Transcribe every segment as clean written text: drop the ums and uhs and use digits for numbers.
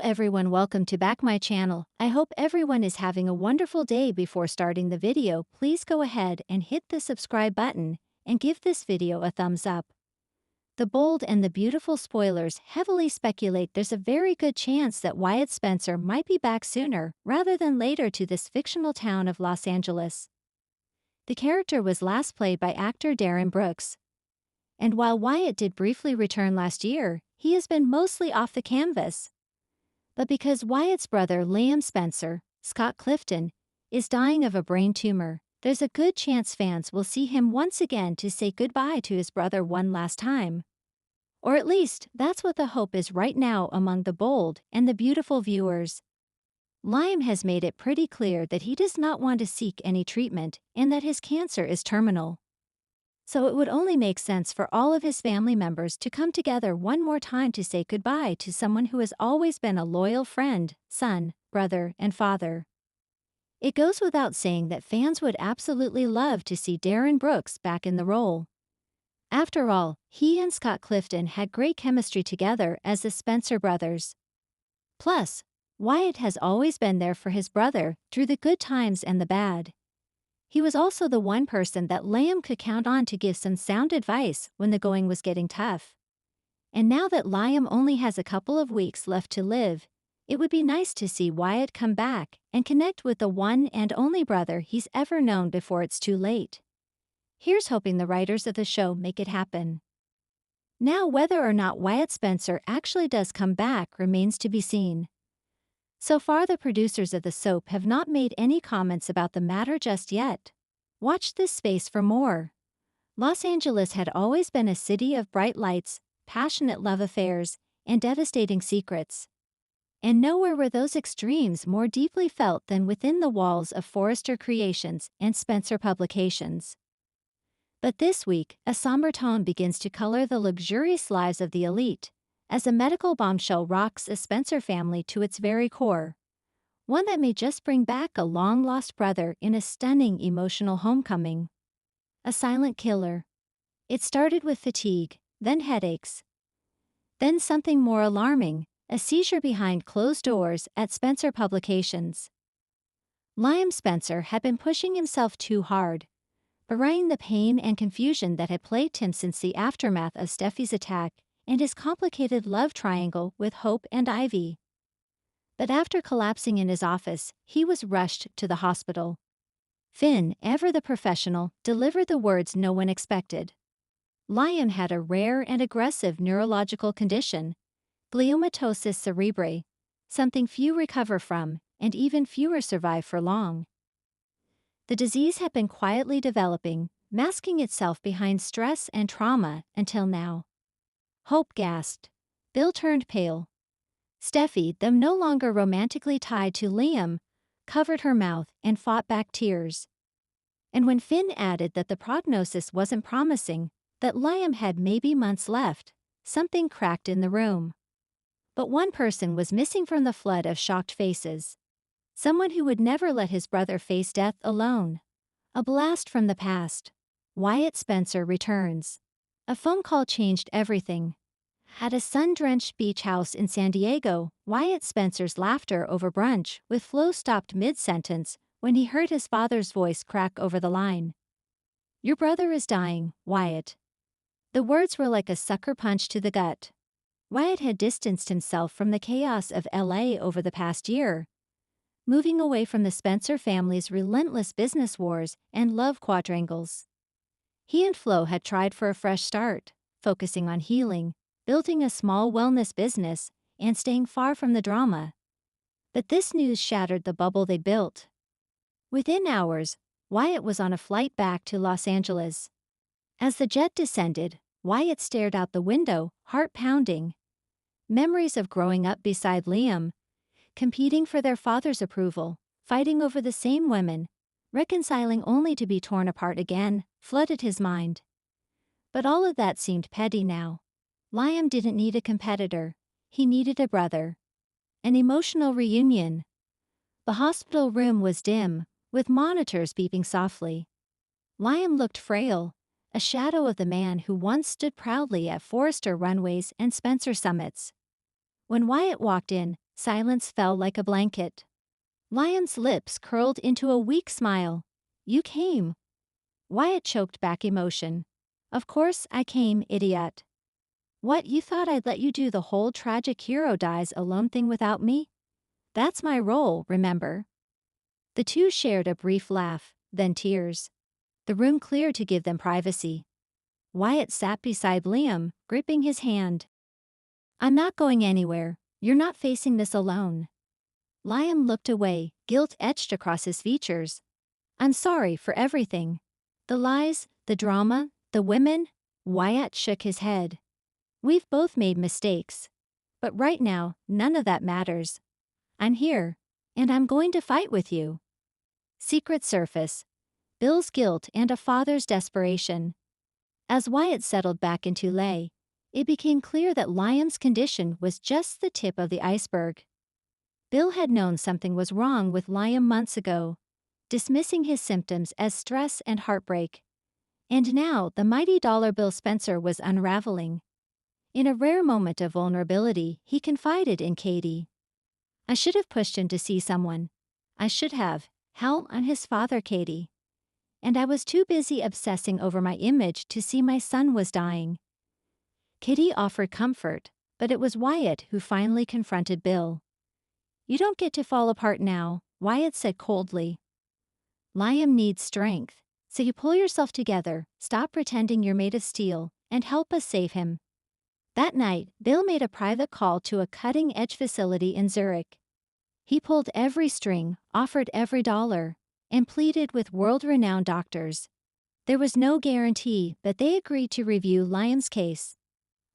Everyone, welcome to back my channel. I hope everyone is having a wonderful day. Before starting the video, please go ahead and hit the subscribe button and give this video a thumbs up. The bold and the beautiful spoilers heavily speculate there's a very good chance that Wyatt Spencer might be back sooner rather than later to this fictional town of Los Angeles. The character was last played by actor Darren Brooks. And while Wyatt did briefly return last year, he has been mostly off the canvas. But because Wyatt's brother Liam Spencer, Scott Clifton, is dying of a brain tumor, there's a good chance fans will see him once again to say goodbye to his brother one last time. Or at least, that's what the hope is right now among the bold and the beautiful viewers. Liam has made it pretty clear that he does not want to seek any treatment and that his cancer is terminal. So it would only make sense for all of his family members to come together one more time to say goodbye to someone who has always been a loyal friend, son, brother, and father. It goes without saying that fans would absolutely love to see Darren Brooks back in the role. After all, he and Scott Clifton had great chemistry together as the Spencer brothers. Plus, Wyatt has always been there for his brother through the good times and the bad. He was also the one person that Liam could count on to give some sound advice when the going was getting tough. And now that Liam only has a couple of weeks left to live, it would be nice to see Wyatt come back and connect with the one and only brother he's ever known before it's too late. Here's hoping the writers of the show make it happen. Now, whether or not Wyatt Spencer actually does come back remains to be seen. So far, the producers of the soap have not made any comments about the matter just yet. Watch this space for more. Los Angeles had always been a city of bright lights, passionate love affairs, and devastating secrets. And nowhere were those extremes more deeply felt than within the walls of Forrester Creations and Spencer Publications. But this week, a somber tone begins to color the luxurious lives of the elite, as a medical bombshell rocks a Spencer family to its very core. One that may just bring back a long-lost brother in a stunning emotional homecoming. A silent killer. It started with fatigue, then headaches. Then something more alarming, a seizure behind closed doors at Spencer Publications. Liam Spencer had been pushing himself too hard, burying the pain and confusion that had plagued him since the aftermath of Steffi's attack and his complicated love triangle with Hope and Ivy. But after collapsing in his office, he was rushed to the hospital. Finn, ever the professional, delivered the words no one expected. Liam had a rare and aggressive neurological condition, gliomatosis cerebrae, something few recover from, and even fewer survive for long. The disease had been quietly developing, masking itself behind stress and trauma until now. Hope gasped. Bill turned pale. Steffi, though no longer romantically tied to Liam, covered her mouth and fought back tears. And when Finn added that the prognosis wasn't promising, that Liam had maybe months left, something cracked in the room. But one person was missing from the flood of shocked faces. Someone who would never let his brother face death alone. A blast from the past. Wyatt Spencer returns. A phone call changed everything. At a sun-drenched beach house in San Diego, Wyatt Spencer's laughter over brunch with Flo stopped mid-sentence when he heard his father's voice crack over the line. "Your brother is dying, Wyatt." The words were like a sucker punch to the gut. Wyatt had distanced himself from the chaos of LA over the past year, moving away from the Spencer family's relentless business wars and love quadrangles. He and Flo had tried for a fresh start, focusing on healing, building a small wellness business, and staying far from the drama. But this news shattered the bubble they built. Within hours, Wyatt was on a flight back to Los Angeles. As the jet descended, Wyatt stared out the window, heart pounding. Memories of growing up beside Liam, competing for their father's approval, fighting over the same women, reconciling only to be torn apart again, flooded his mind. But all of that seemed petty now. Liam didn't need a competitor, he needed a brother. An emotional reunion. The hospital room was dim, with monitors beeping softly. Liam looked frail, a shadow of the man who once stood proudly at Forrester runways and Spencer summits. When Wyatt walked in, Silence fell like a blanket. Liam's lips curled into a weak smile. You came. Wyatt choked back emotion. Of course I came, idiot. What, you thought I'd let you do the whole tragic hero dies alone thing without me? That's my role, remember? The two shared a brief laugh, then tears. The room cleared to give them privacy. Wyatt sat beside Liam, gripping his hand. I'm not going anywhere. You're not facing this alone. Liam looked away, guilt etched across his features. I'm sorry for everything. The lies, the drama, the women. Wyatt shook his head. We've both made mistakes. But right now, none of that matters. I'm here, and I'm going to fight with you. Secret surface. Bill's guilt and a father's desperation. As Wyatt settled back into lay, it became clear that Liam's condition was just the tip of the iceberg. Bill had known something was wrong with Liam months ago, dismissing his symptoms as stress and heartbreak. And now the mighty dollar bill Spencer was unraveling. In a rare moment of vulnerability, he confided in Katie. I should have pushed him to see someone. I should have. Hell on his father, Katie. And I was too busy obsessing over my image to see my son was dying. Kitty offered comfort, but it was Wyatt who finally confronted Bill. You don't get to fall apart now, Wyatt said coldly. Liam needs strength, so you pull yourself together, stop pretending you're made of steel, and help us save him. That night, Bill made a private call to a cutting-edge facility in Zurich. He pulled every string, offered every dollar, and pleaded with world-renowned doctors. There was no guarantee, but they agreed to review Liam's case.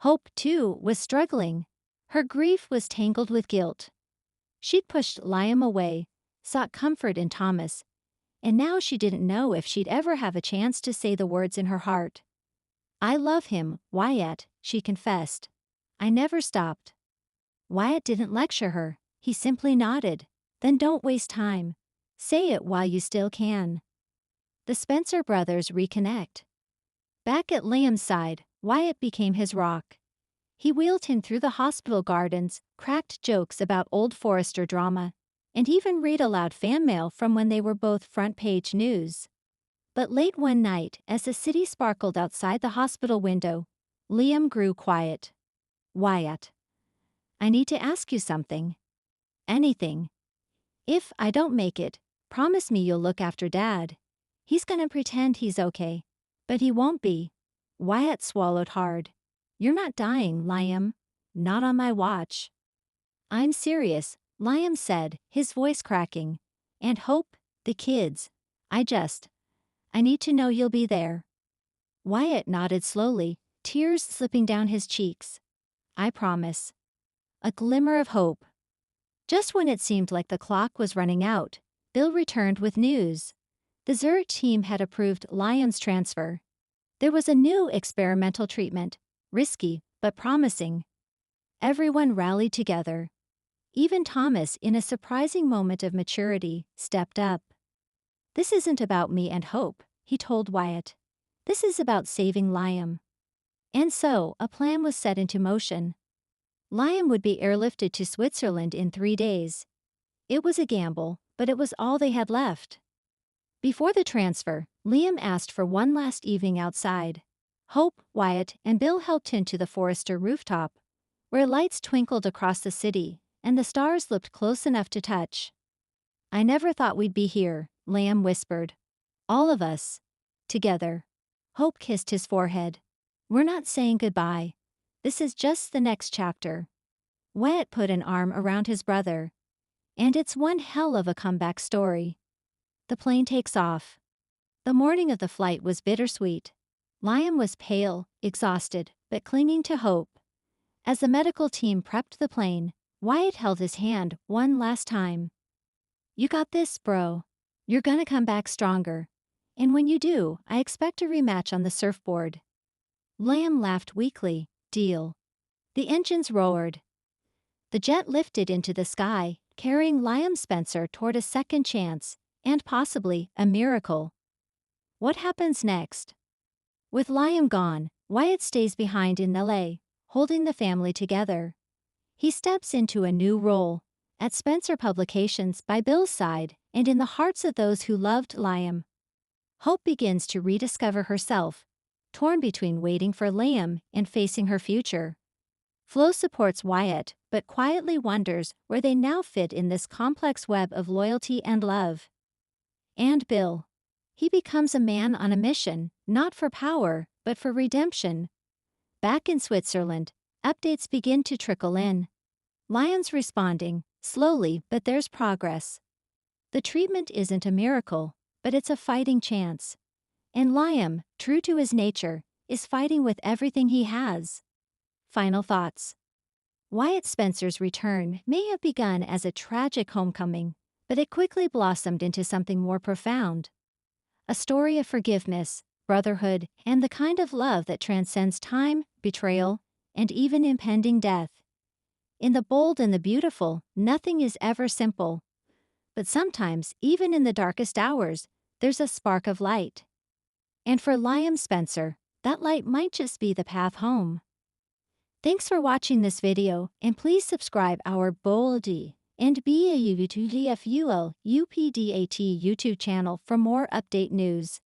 Hope, too, was struggling. Her grief was tangled with guilt. She'd pushed Liam away, sought comfort in Thomas, and now she didn't know if she'd ever have a chance to say the words in her heart. I love him, Wyatt, she confessed. I never stopped. Wyatt didn't lecture her, he simply nodded. Then don't waste time. Say it while you still can. The Spencer brothers reconnect. Back at Liam's side, Wyatt became his rock. He wheeled him through the hospital gardens, cracked jokes about old Forrester drama, and even read aloud fan mail from when they were both front-page news. But late one night, as the city sparkled outside the hospital window, Liam grew quiet. Wyatt. I need to ask you something. Anything. If I don't make it, promise me you'll look after Dad. He's gonna pretend he's okay, but he won't be. Wyatt swallowed hard. You're not dying, Liam. Not on my watch. I'm serious, Liam said, his voice cracking. And Hope, the kids. I need to know you'll be there. Wyatt nodded slowly, tears slipping down his cheeks. I promise. A glimmer of hope. Just when it seemed like the clock was running out, Bill returned with news. The Zurich team had approved Liam's transfer. There was a new experimental treatment, risky but promising. Everyone rallied together. Even Thomas, in a surprising moment of maturity, stepped up. This isn't about me and Hope, he told Wyatt. This is about saving Liam. And so, a plan was set into motion. Liam would be airlifted to Switzerland in 3 days. It was a gamble, but it was all they had left. Before the transfer, Liam asked for one last evening outside. Hope, Wyatt, and Bill helped him to the Forrester rooftop, where lights twinkled across the city, and the stars looked close enough to touch. I never thought we'd be here, Liam whispered. All of us. Together. Hope kissed his forehead. We're not saying goodbye. This is just the next chapter. Wyatt put an arm around his brother. And it's one hell of a comeback story. The plane takes off. The morning of the flight was bittersweet. Liam was pale, exhausted, but clinging to hope. As the medical team prepped the plane, Wyatt held his hand one last time. You got this, bro. You're gonna come back stronger. And when you do, I expect a rematch on the surfboard. Liam laughed weakly. Deal. The engines roared. The jet lifted into the sky, carrying Liam Spencer toward a second chance, and possibly a miracle. What happens next? With Liam gone, Wyatt stays behind in LA, holding the family together. He steps into a new role, At Spencer Publications by Bill's side, and in the hearts of those who loved Liam, Hope begins to rediscover herself, torn between waiting for Liam and facing her future. Flo supports Wyatt, but quietly wonders where they now fit in this complex web of loyalty and love. And Bill. He becomes a man on a mission, not for power, but for redemption. Back in Switzerland, updates begin to trickle in. Liam's responding, slowly, but there's progress. The treatment isn't a miracle, but it's a fighting chance. And Liam, true to his nature, is fighting with everything he has. Final thoughts. Wyatt Spencer's return may have begun as a tragic homecoming, but it quickly blossomed into something more profound. A story of forgiveness, brotherhood, and the kind of love that transcends time, betrayal, and even impending death. In the bold and the beautiful, nothing is ever simple. But sometimes, even in the darkest hours, there's a spark of light. And for Liam Spencer, that light might just be the path home. Thanks for watching this video, and please subscribe our Boldy and BAUVTFUL UPDAT YouTube channel for more update news.